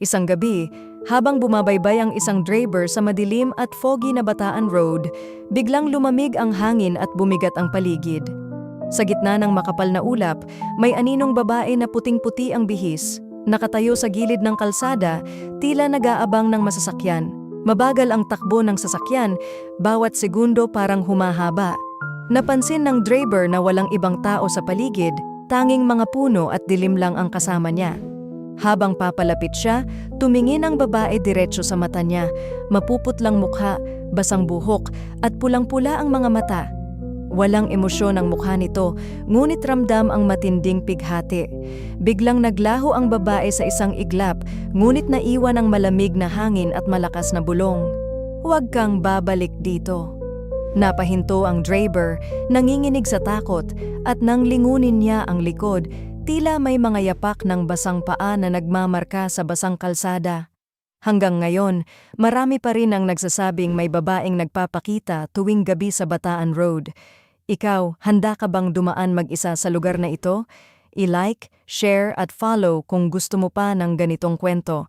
Isang gabi, habang bumabaybay ang isang driver sa madilim at foggy na Bataan Road, biglang lumamig ang hangin at bumigat ang paligid. Sa gitna ng makapal na ulap, may aninong babae na puting-puti ang bihis. Nakatayo sa gilid ng kalsada, tila nag-aabang ng masasakyan. Mabagal ang takbo ng sasakyan, bawat segundo parang humahaba. Napansin ng driver na walang ibang tao sa paligid, tanging mga puno at dilim lang ang kasama niya. Habang papalapit siya, tumingin ang babae diretso sa mata niya, mapuputlang mukha, basang buhok, at pulang-pula ang mga mata. Walang emosyon ang mukha nito, ngunit ramdam ang matinding pighati. Biglang naglaho ang babae sa isang iglap, ngunit naiwan ang malamig na hangin at malakas na bulong. "Huwag kang babalik dito." Napahinto ang driver, nanginginig sa takot, at nang lingunin niya ang likod, tila may mga yapak ng basang paa na nagmamarka sa basang kalsada. Hanggang ngayon, marami pa rin ang nagsasabing may babaeng nagpapakita tuwing gabi sa Bataan Road. Ikaw, handa ka bang dumaan mag-isa sa lugar na ito? I-like, share at follow kung gusto mo pa ng ganitong kwento.